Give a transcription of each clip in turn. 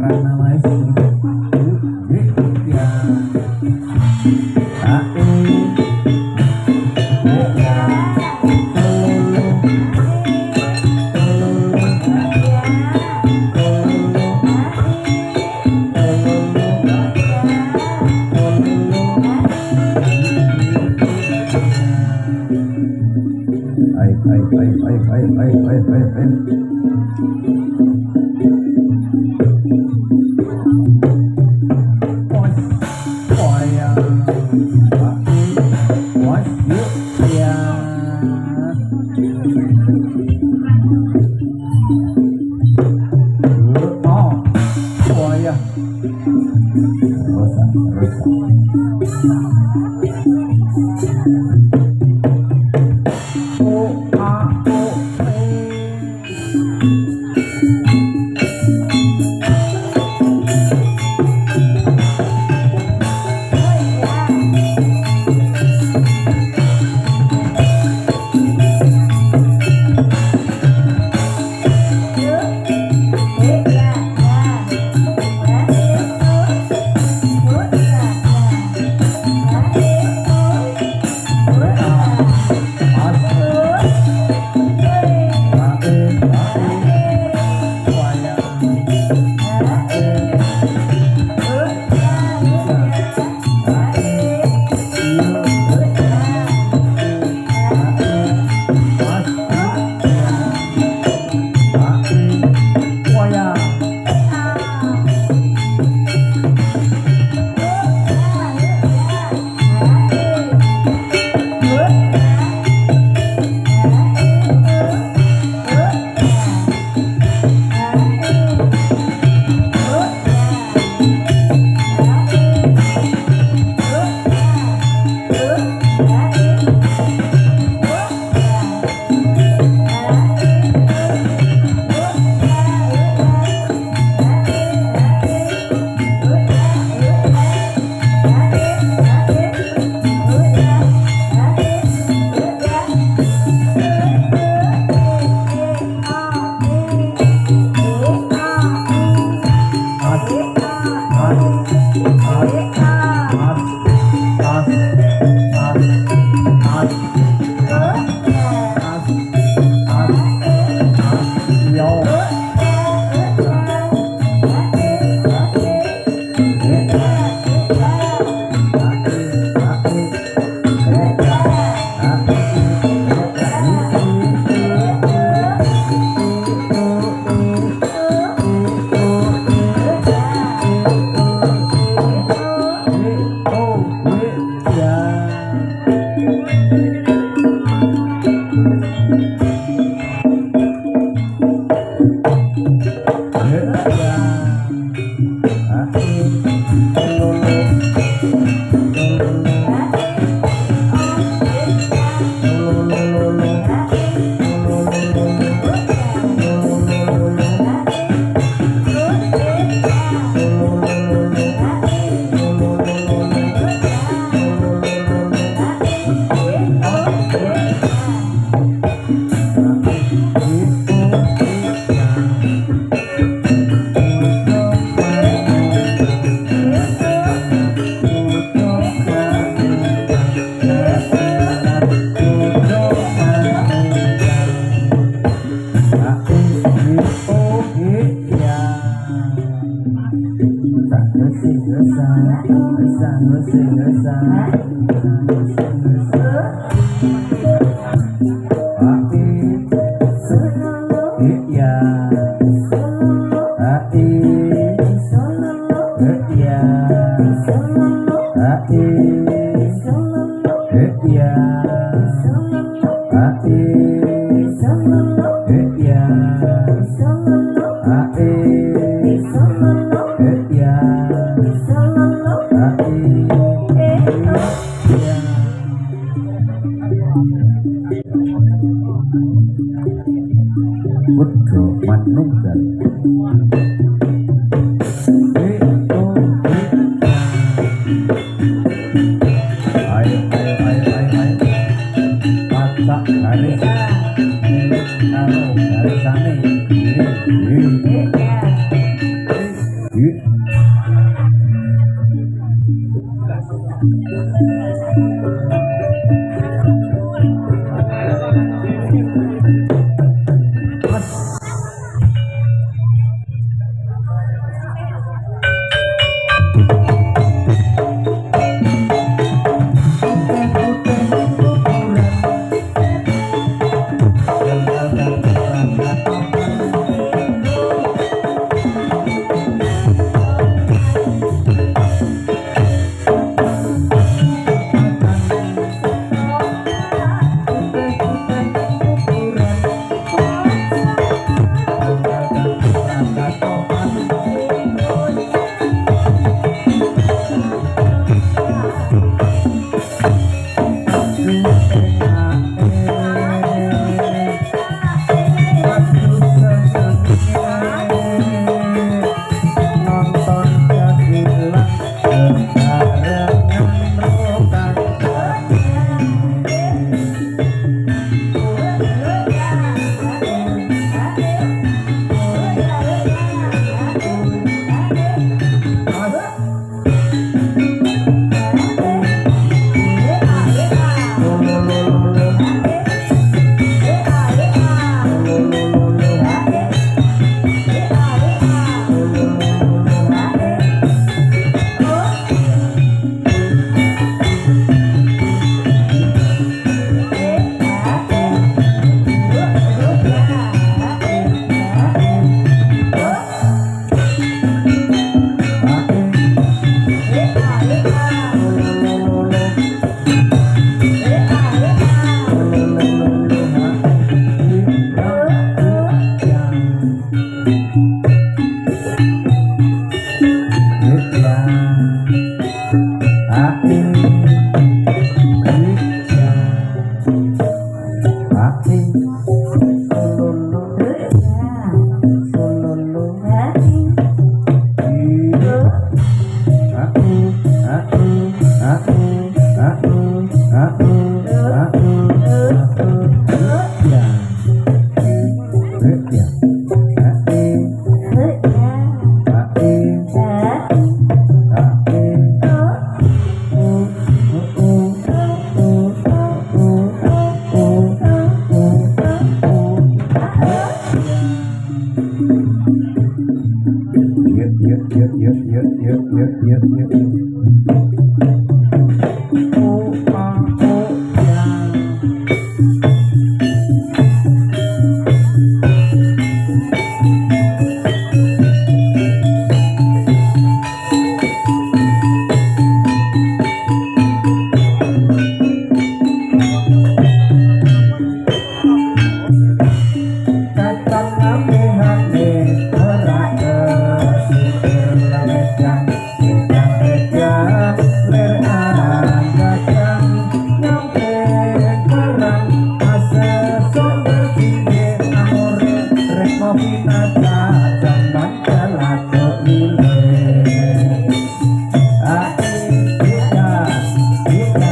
Irana Maestri, ya.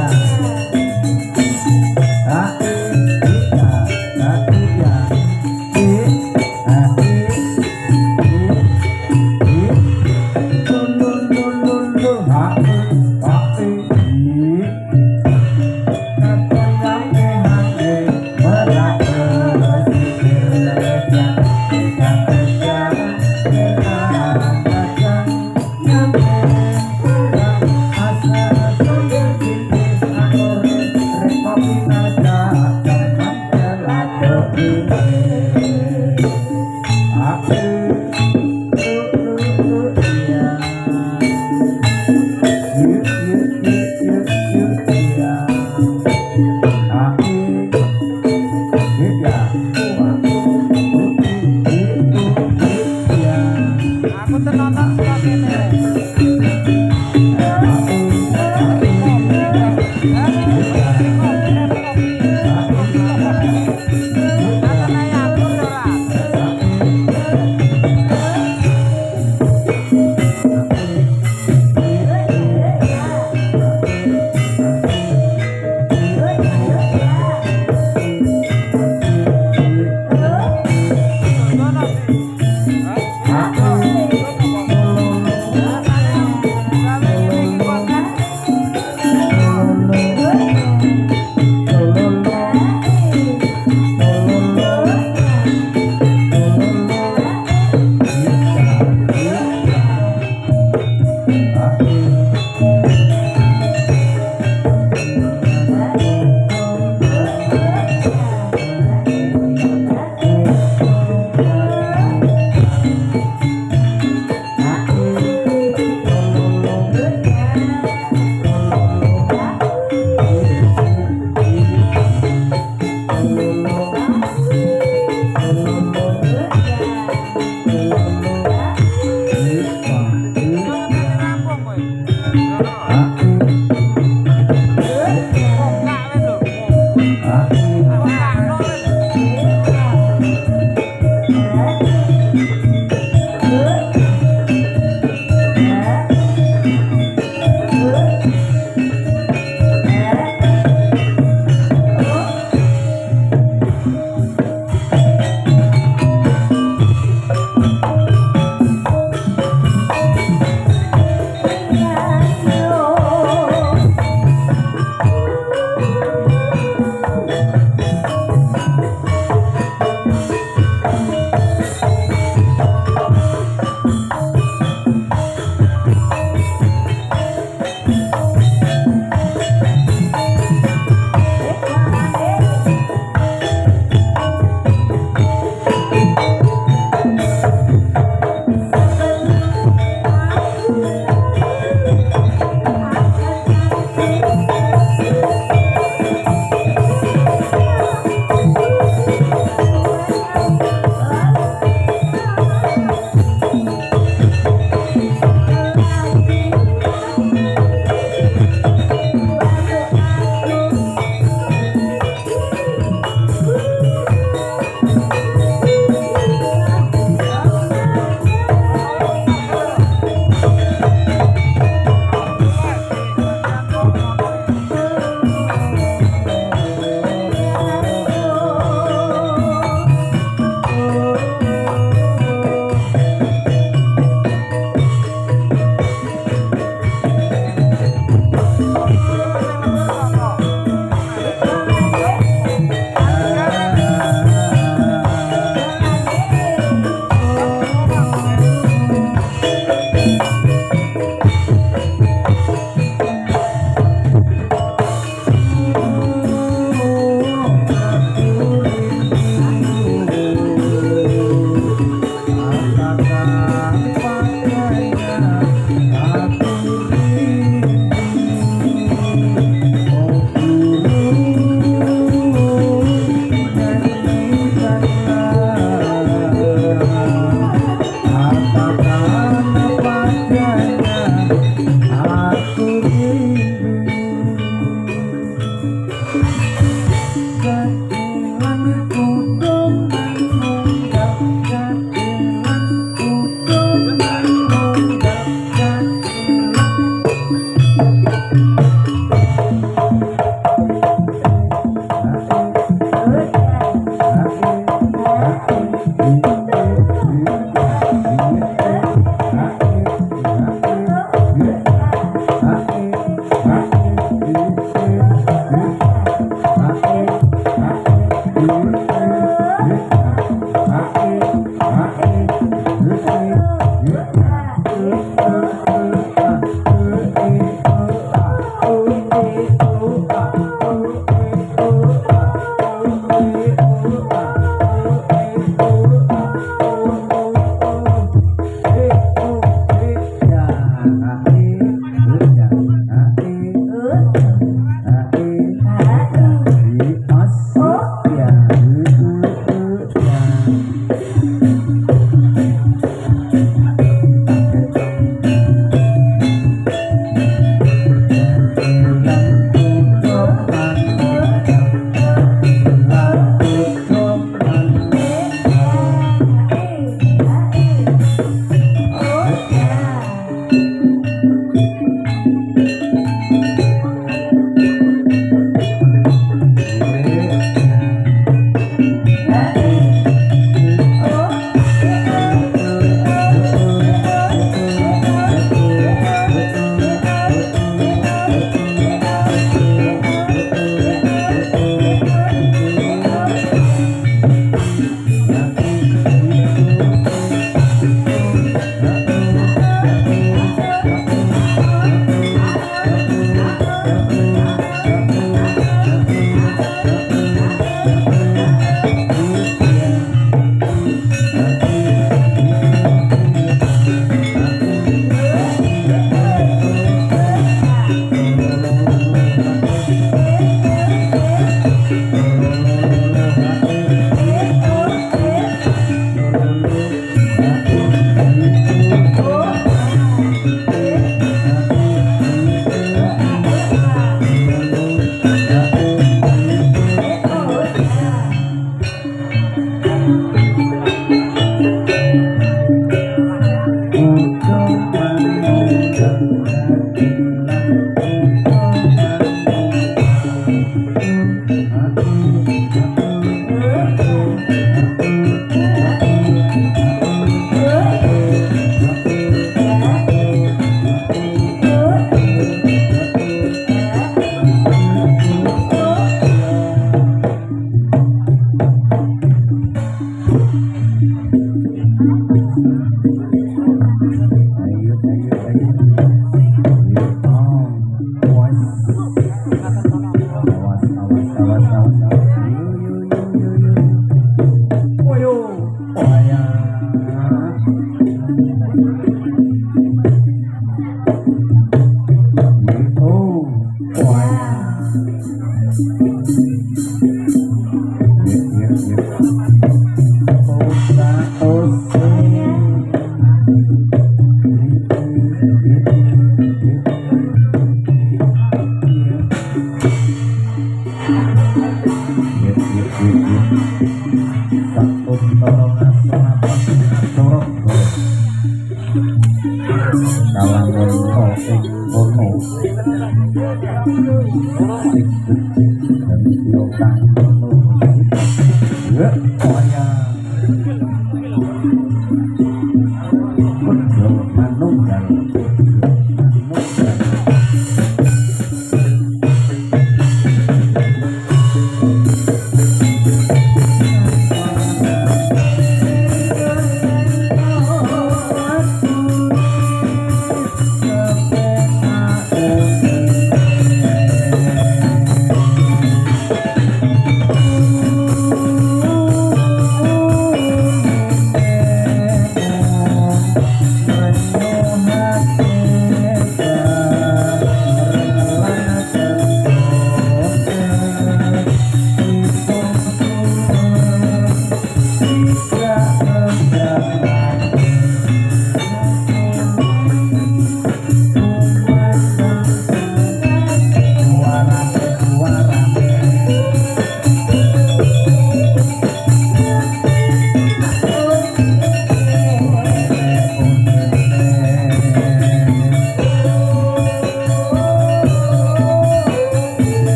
Halo.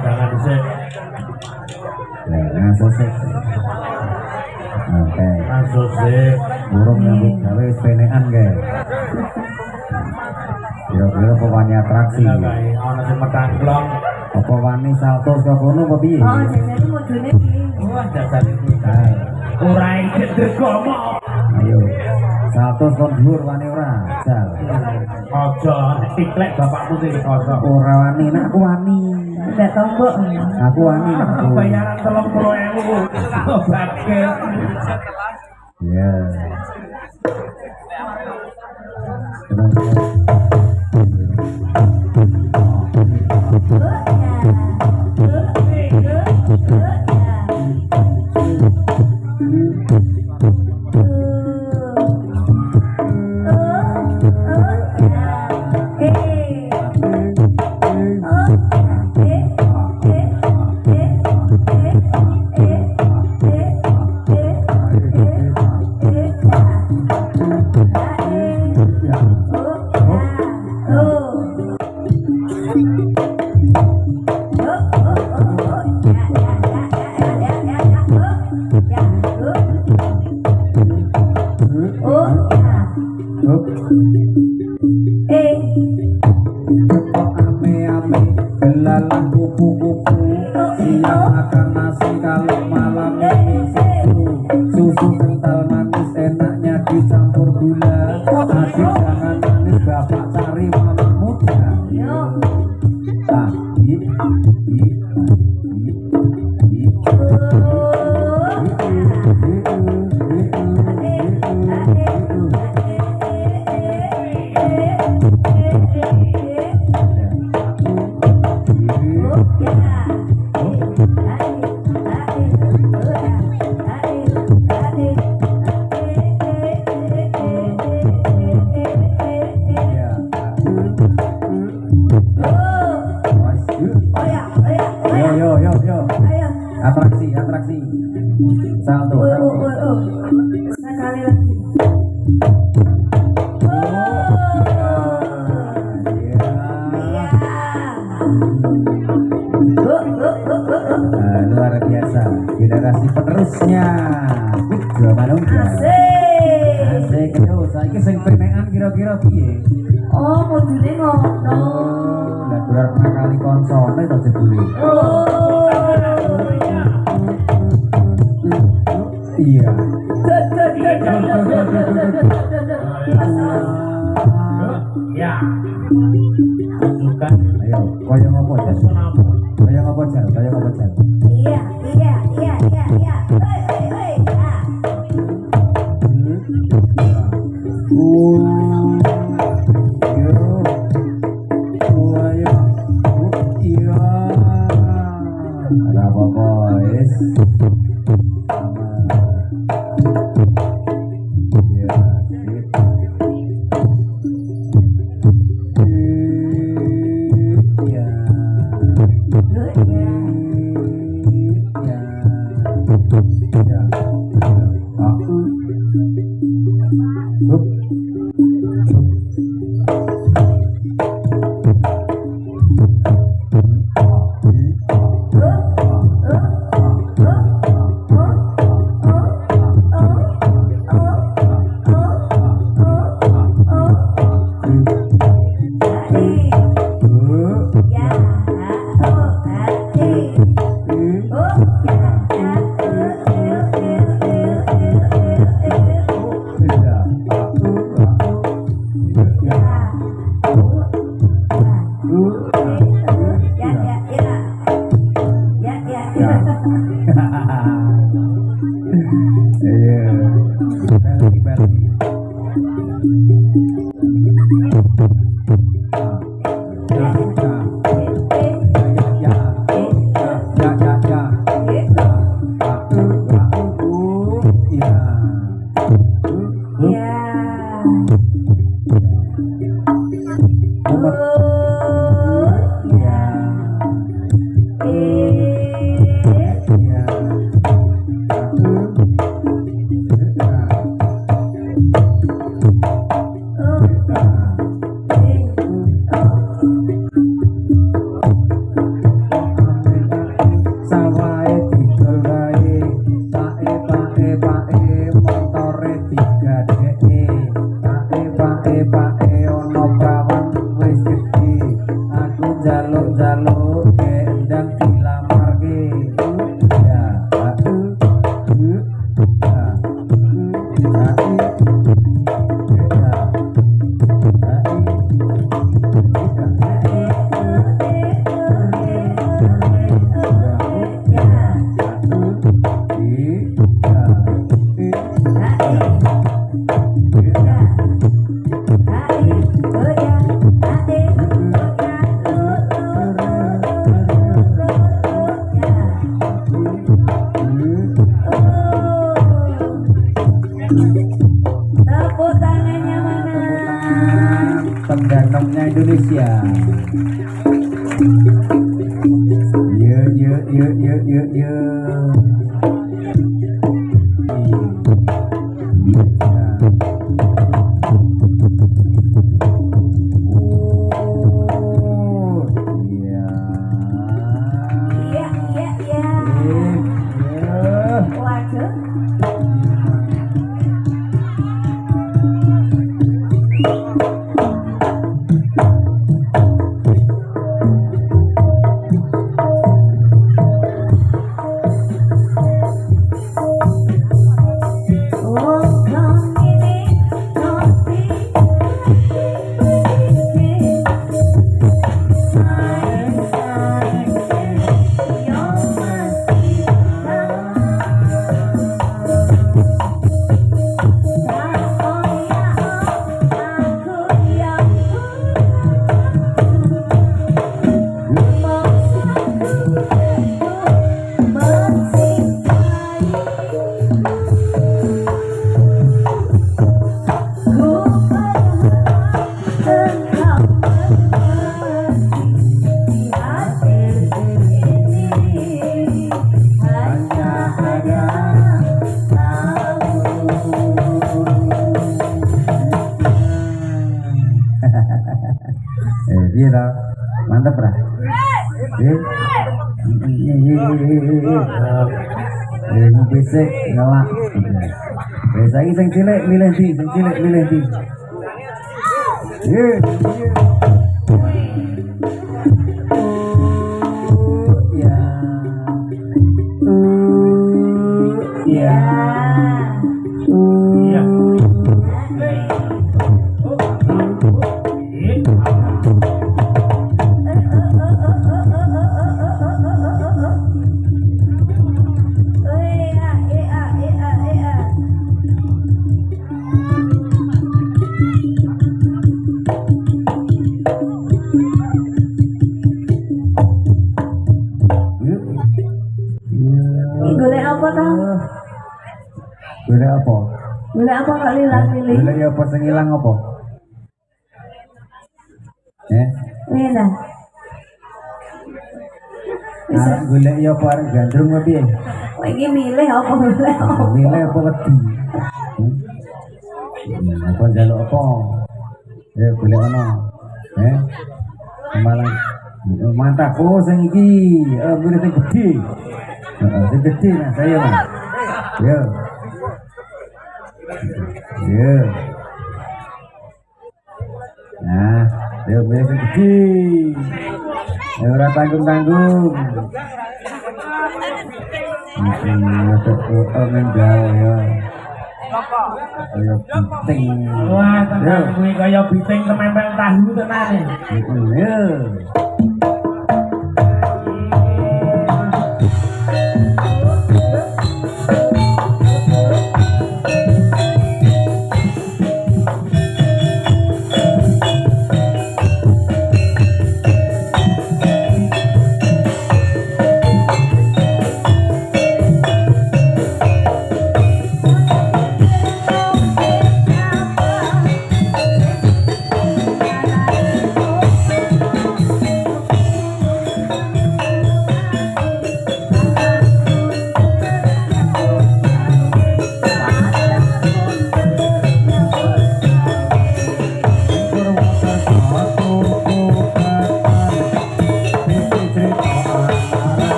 jangan sih. Ngasuh sih. Oke. Ngasuh sih. Burung nyambut gawe penekan guys. Kira-kira pokoknya atraksi. Ono sing metangklong. Apa wani salto saka kono apa piye? Oh, jadi modune iki. Wah, dasar iki. Ora iki dregomo. Ayo. Salto kon dhuwur wani ora. Jal. Ojo tiklek bapakmu sing ojo. Ora wani nak aku wani. Ndak tombok. Aku wani nak aku. Bayaran 30.000. Bakil. Ya. Ame-ame belalang kupu-kupu siang makan nasi kalau malam ini susu kental manis enaknya dicampur gula adik jangan manis bapak cari mama muda ah yo atraksi salto Sekali lagi. luar biasa generasi penerusnya Widya Manunggal asik yo saiki sing penekan kira-kira piye Oh, module ngono. lah durang ngakali koncone to jebule iya Ya. Tunjukkan ayo kaya ngopo jan pesonamu. kaya ngopo jan Iya. Hei. Ada apa boys? Tepuk tangannya mana? Pendanangnya Indonesia. Yo. Oh, iya. Iya. Waduh. Iya, mantap lah. Ini bisik ngelak. Saiki sing cilik milih ndi, Golek apa toh? Golek apa? Golek apa kok lilang pilih? Golek ya apa sing ilang apa? Wena. Arek golek ya apa arek gandrung apa piye? Kok iki milih apa golek apa? Milih apa wedi? Apa njaluk apa? Ya golek ana. Malah mantap sing iki, golek sing gede. Sing gede nah saya Mas. Yo. Nah, yo golek sing gede. Ora tanggung-tanggung. Meninggal ya. Kaya biting. Wah, tenan kuwi kaya biting kemempel tahu tenan. Ya.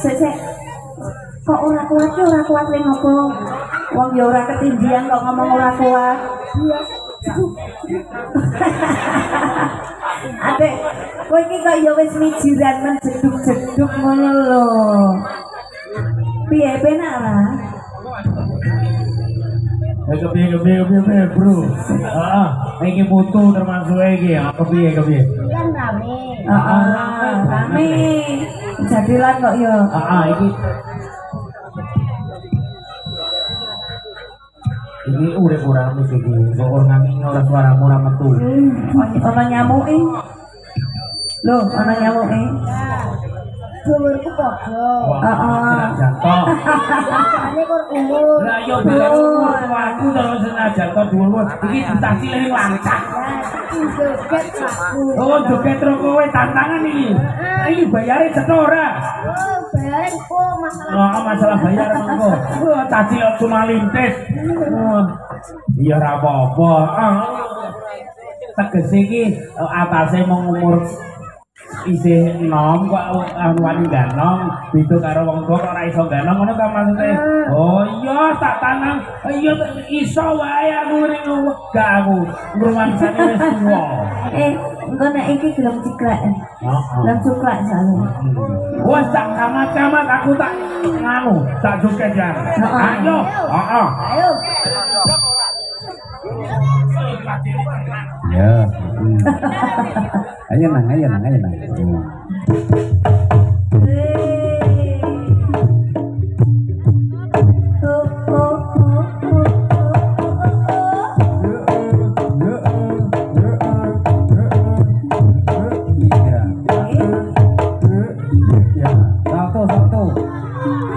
Sik. Kok ora kuat ning opo? Wong ya ora ketindian kok ngomong ora kuat. Adek, kowe iki kok ya wis mijiran men jeduk-jeduk ngono lho. Piye penak lah? Kepiye bro. Heeh, iki foto termasuk iki ya. Kepiye. Kan rame. Heeh, rame. Jadilan kok ya. Iki urip ora mesti iki. Kok ora ngangin ora suaramu ora metu. Ana nyamuke. Lho, ana nyamuke. Dhuwurku padha. Heeh. Jatuh. Ane kok umur. Lah yo bela umur aku terus senajan kok dhuwur. Iki ditasi ning lancah. Joget aku. Oh, joget terus kowe tantangan iki. Iki bayare cetha ora? Oh, bayaran kok masalah. Masalah bayar mengko. Caci cuma lintis. Iya ora apa-apa. Tegese iki atase mung umur isih enom kok wani ganong beda karo wong tuwa kok ora iso ganong ngono ta maksude. Oh iya tak tanang. Iya iso wae aku ning gak aku ngrumangsane wis tuwa. Engko nek iki gelem ciklek. Gelem ciklek jane. Wes tak kamat-kamat aku tak nganu, tak joget ya. Ayo. Ayo. Ya. Ayo nang.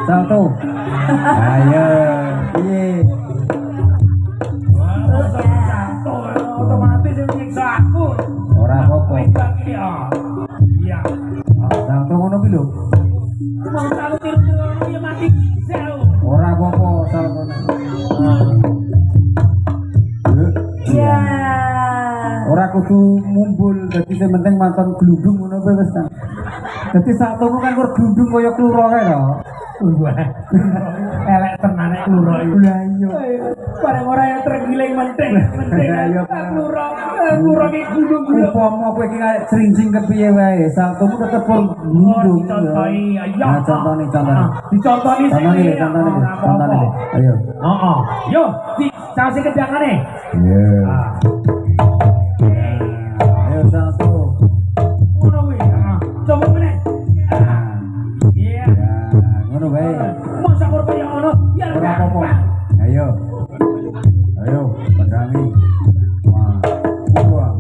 Salto. Ayo. Piye? Otomatis yang nyiksa aku. Ora apa-apa. Iya. Salto ngono ki lho. Mau aku tiru-tiru ya mati sel. Ora apa-apa salto. Ya. Ora kudu mumbul, dadi sing penting mantan glundung ngono kowe wis ta. Dadi saltomu kan kok glundung kaya kluro kae to. Elek tenan nek kluro iki. Lah iya. Bareng ora yang tergiling menting Ayo, kluro ki gulung-gulung. Umpama kowe iki kaya cerincing kepiye wae, saltomu tetep glundung. Dicontohi, ayo. Nah, contohnya. Dicontoni sih. Contohnya. Ayo. Heeh. Yo, dikasih kedangane. Iya. Ayo salto. Ngono kuwi. Coba meneh. Iya. Ngono wae. Masa kok kaya ngono? Ya Ora apa-apa. Ayo. Pegangi. Wah.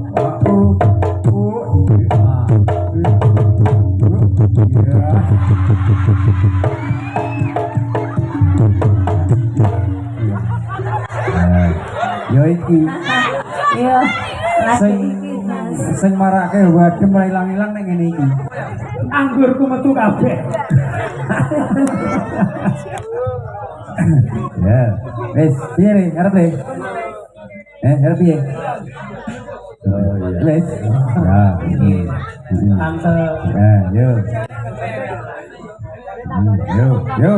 Yo iki. Iya. Sing marake wadem ora ilang-ilang nek ngene iki. Anggurku metu kabeh. Ya. Wis, piye re? Arep le? Arep piye? Oh iya. Wis. Ya. Tante. Yo. Yo.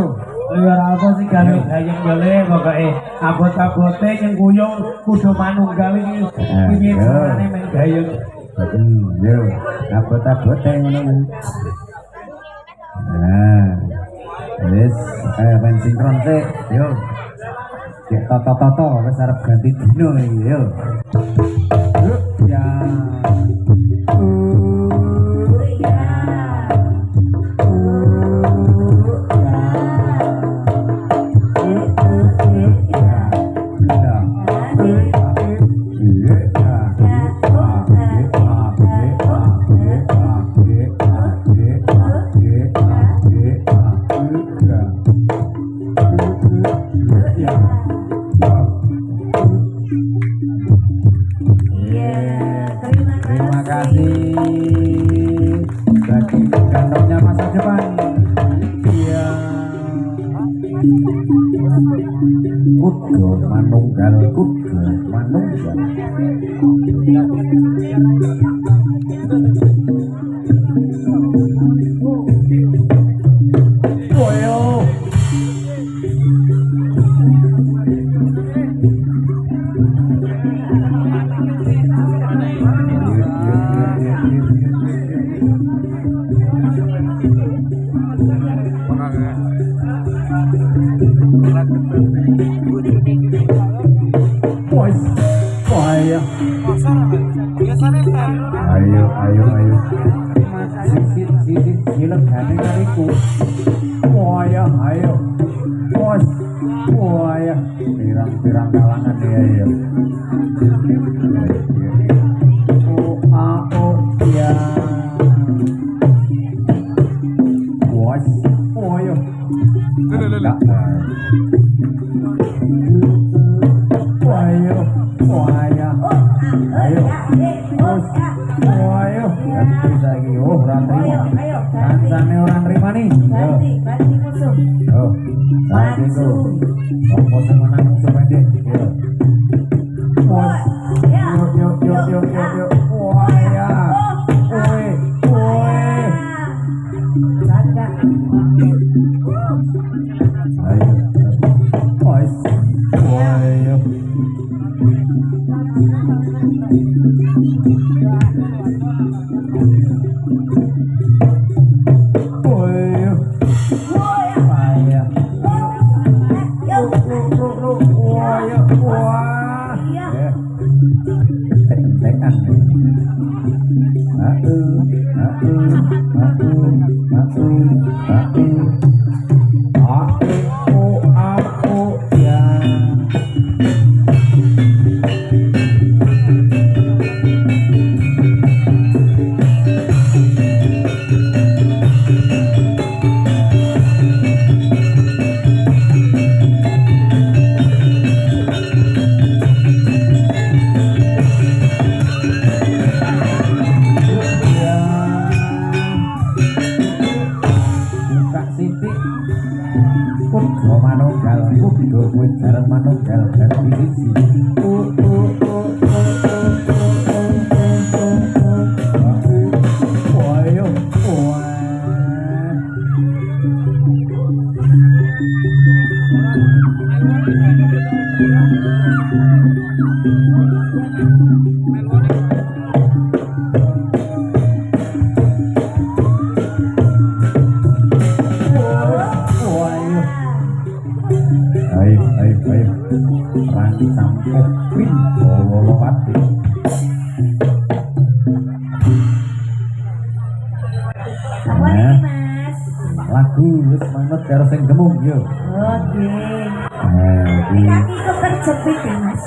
Ya apa sih gawe gayeng jole pokoke abot-abote yang guyung kudu manunggal iki. Piye carane men gayeng. Yo. Abot-abote ngono. Nah. Wis, ben sinkron sik. Yo. Cek toto-toto wis arep ganti dino iki, yo. Ya. Terima kasih bagi gantungnya masa depan. Iya. Kudu manunggal. Koyo. Woi, wah ya. Ayo, ayo, ayo. Sisit, silet hane kariku. Wah ya, ayo. Woi, wah ya. Pirang-pirang kalangan ya, ya. Oh, ah, oh, ya. Woi, wah ya. Ayo, ayo, ayo, ayo, ganti lagi. Oh, rantri, kancane orang terima nih. Yo, ganti musuh. yo, lagi tuh. Fokus menang musuh pendek. Yo, yo, yo, yo, yo, yo, yo. Wah ya, woi, woi. Ayo, woi, ayo. Lagu wis manut karo sing gemung yo. Oke. Iki Kaki kok terjepit ya mas.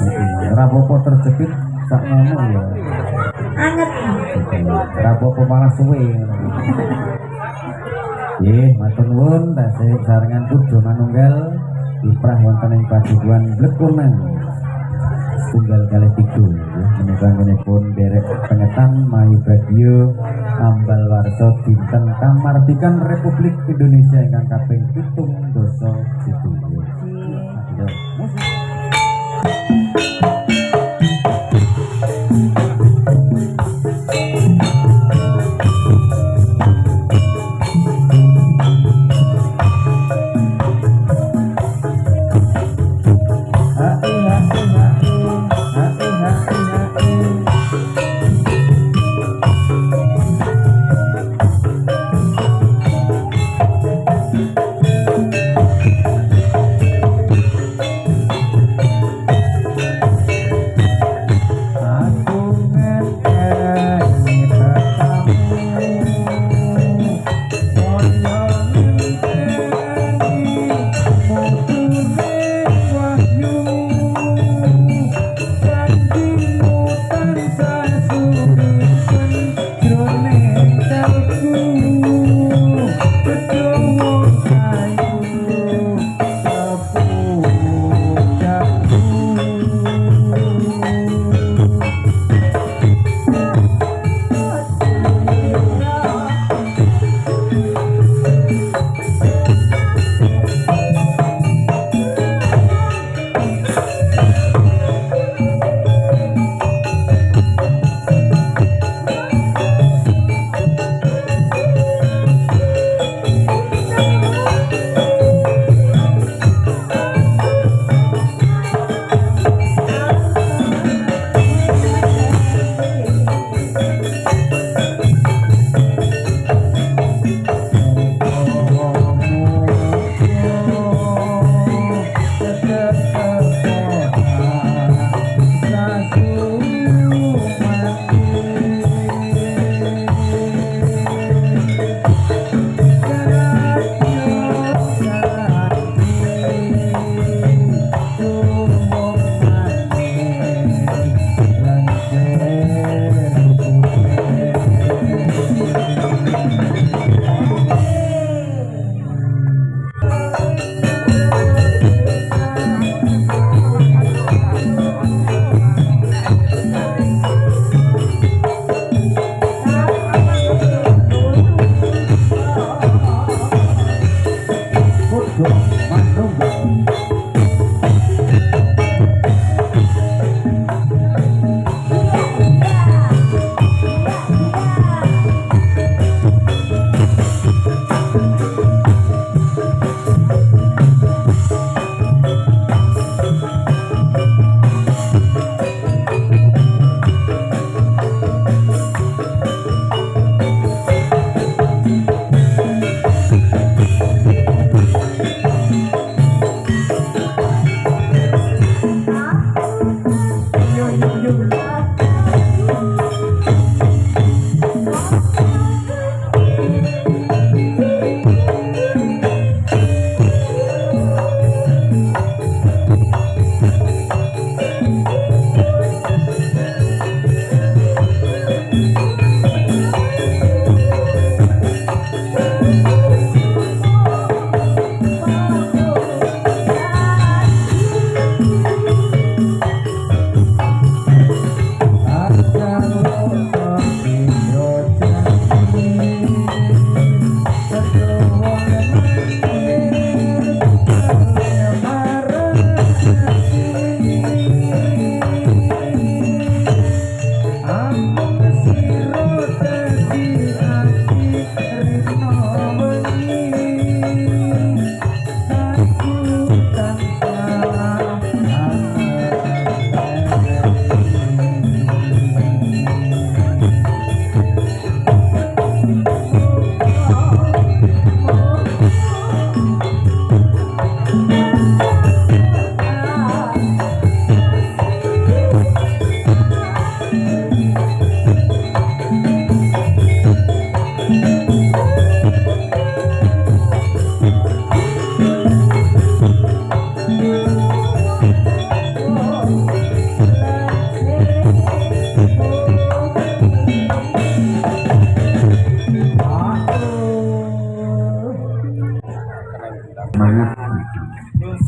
ora apa-apa terjepit sak ngomong ya. Anget. Ora apa-apa malah suwe. Nggih, matur nuwun tasih sarengan kudu manunggal iprah wonten ing padukuhan Blekunang. Tunggal kali tiga menika ngenipun derek pengetan Mayu Radio Ambal Warso Dinten Kamardikan Republik Indonesia ingkang kaping 17. Musik.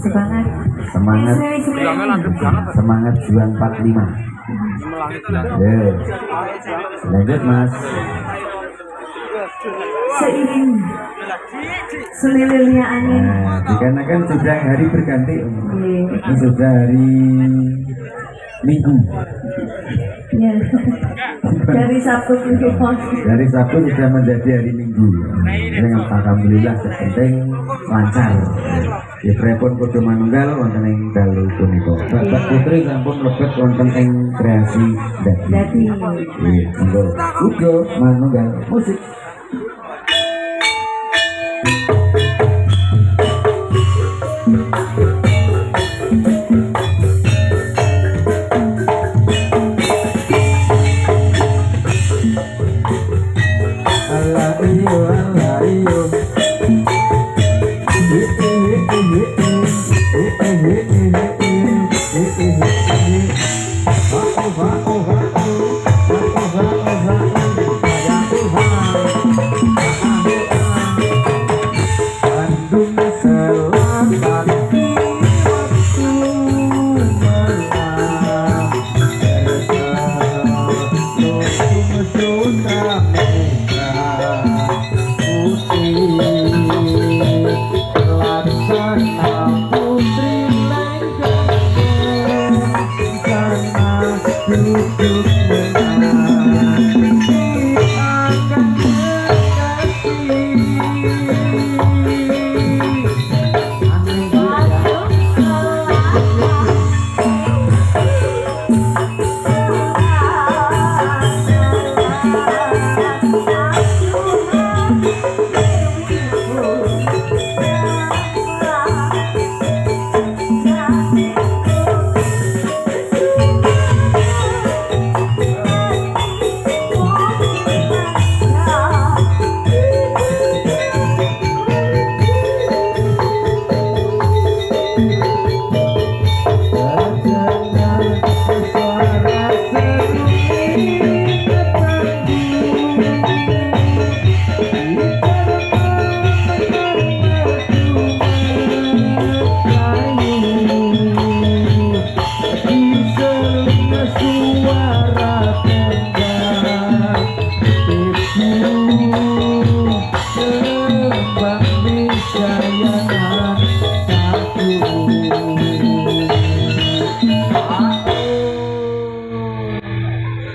Semangat, Semangat. semangat juang 45. Lanjut Mas. Seiring selilirnya angin. Nah, dikarenakan sudah hari berganti, ini sudah hari Minggu. Ya. Dari Sabtu ke Jumat. Dari Sabtu sudah menjadi hari Minggu. Dengan alhamdulillah penting lancar. Ya pripun kudu manunggal wonten ing dalu punika. Bapak putri sampun mlebet wonten ing kreasi dadi. Nggih, monggo. Uga manunggal musik.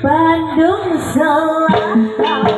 Bandung Selatan.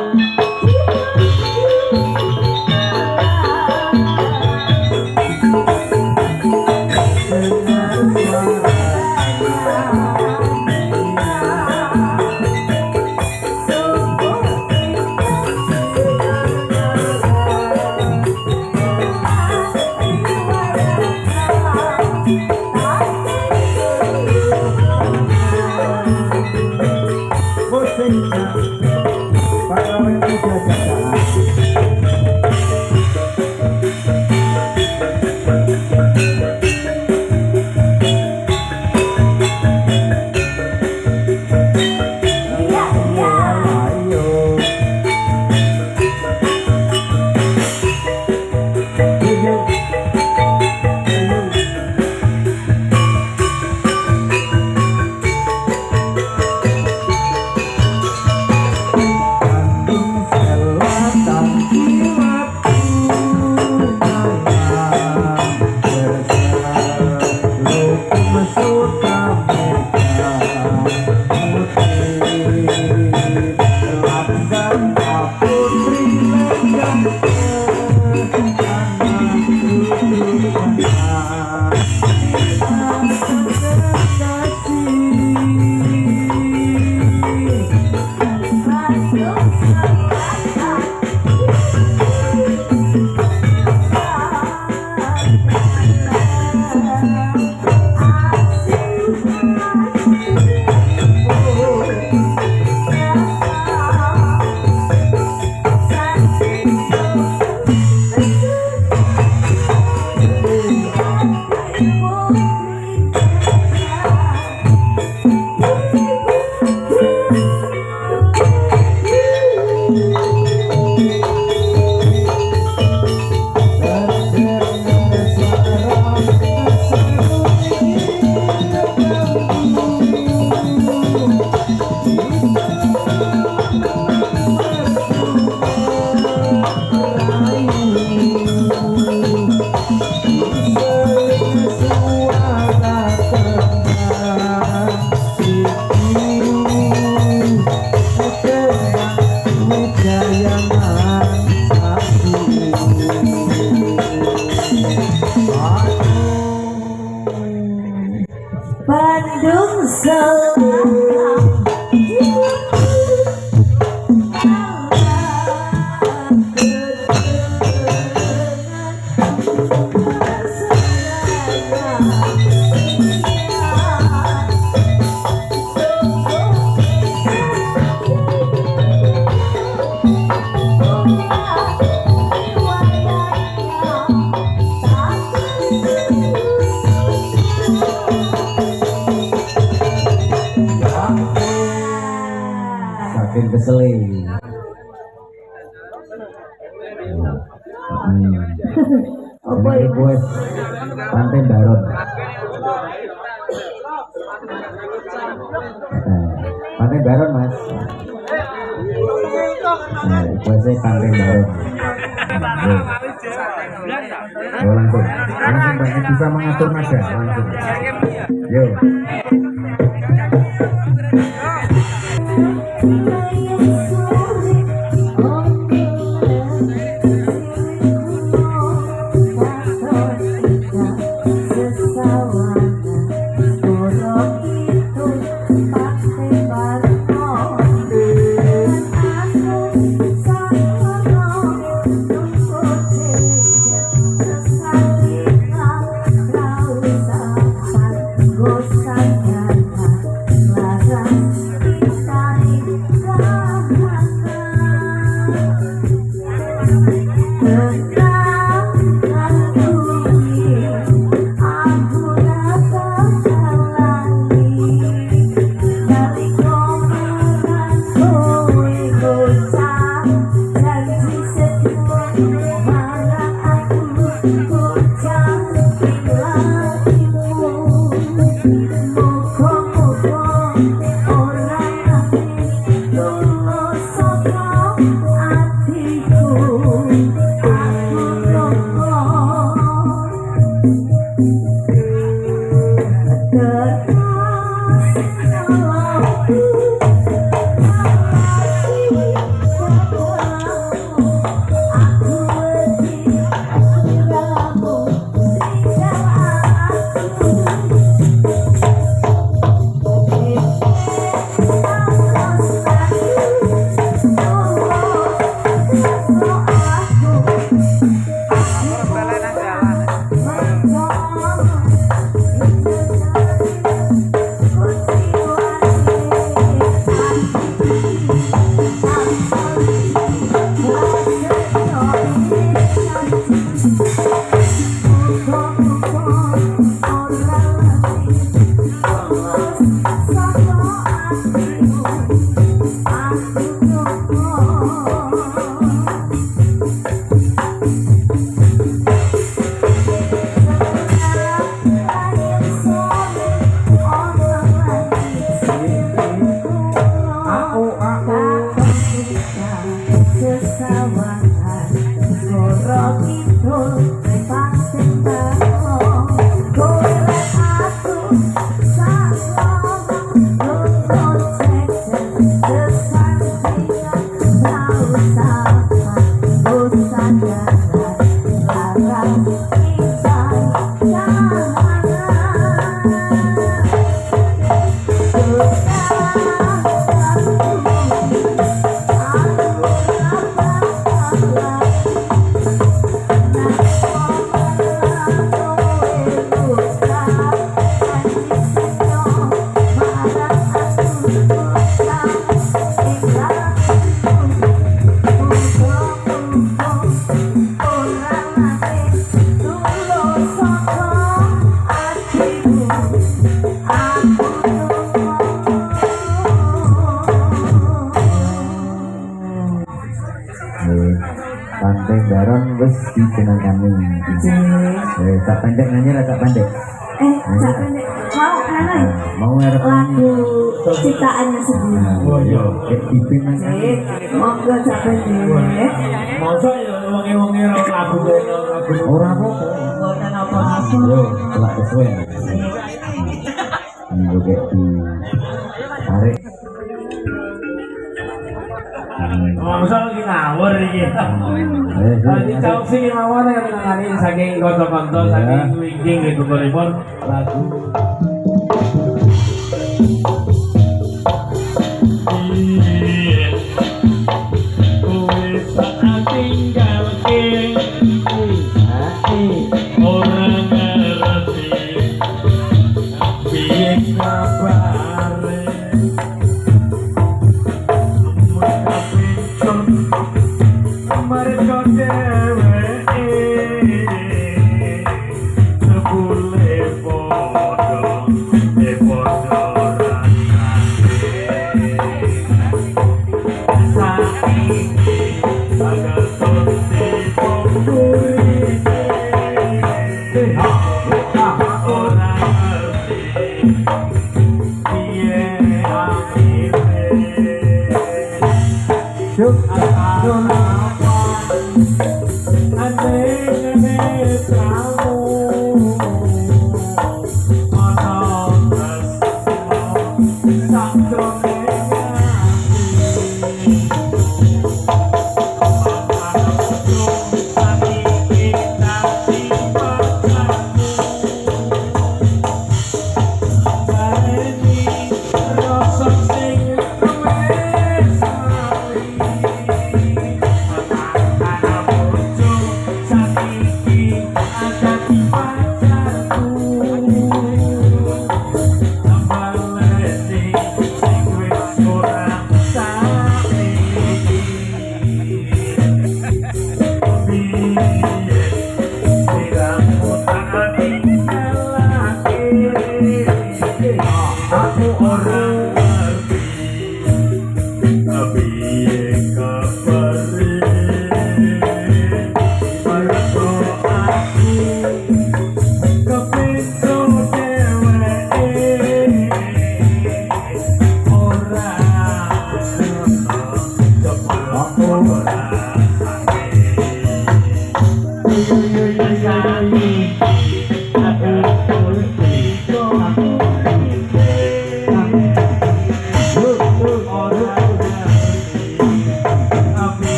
layangan aku. Bandung Selatan. Saking keselin. Apa Ini itu? request Pantai Baron. Pantai Baron mas. Nah, requestnya Pantai Baron. Langsung banyak bisa mengatur nada langsung. Yo. Pantai Baron wis dikenal kami. Tak pendek nanya lah tak pendek. Tak pendek. Mau anu ya? Mau ngarep Lagu ciptaannya sendiri. Oh iya. Ipin mas. Monggo tak pendek. Masa ya wong-wong lagu lagu. Ora apa. Mboten apa-apa. Yo, telah sesuai. Ini juga di tarik. Masa lagi ngawur iki. Tadi jauh sing mawon yang menangani saking kanca-kanca saking wingking nggih gugunipun lagu kowe tak tinggalke orang ngerti piye kabare mereka dheweke sebule padha padha saiki agar tosi punguri ora ngerti piye akhire Cuk,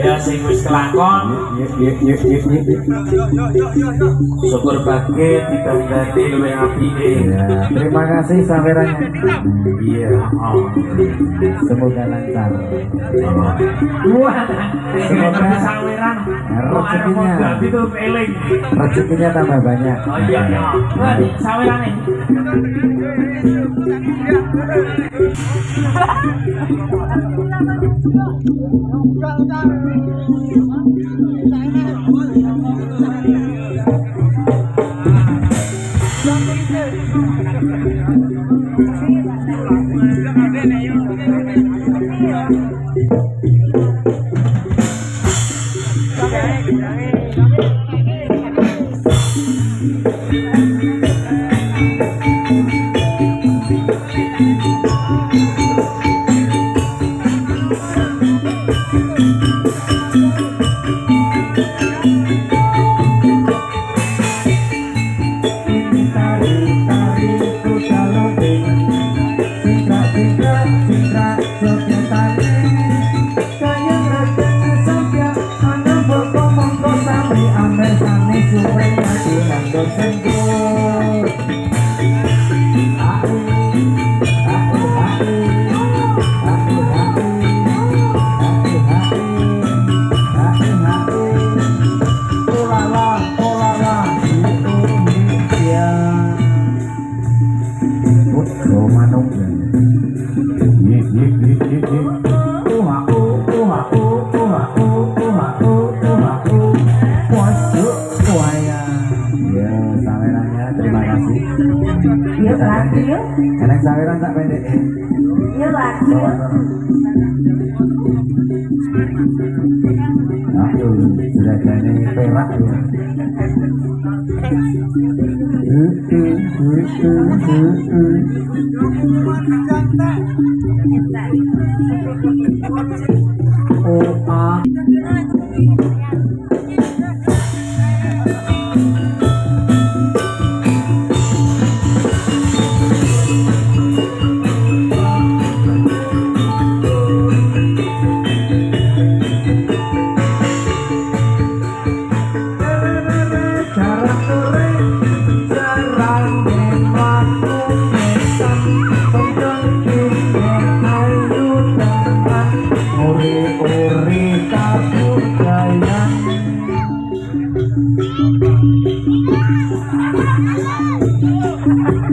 ya sing wis kelakon syukur bagi ditandani luwih apike Ya, terima kasih sawerannya. iya Semoga lancar. wah semoga saweran Rezekinya. itu eling Rezekinya tambah banyak. oh iya iya wah sawerane sawerannya, terima kasih. Yuk lagi yuk. Enak saweran tak pendek. Yuk lagi yuk. Aku sudah jadi perak ya. Oh ah.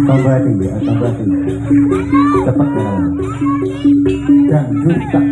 Tombati ya, tombati. Cepat ya. Dangdut tak.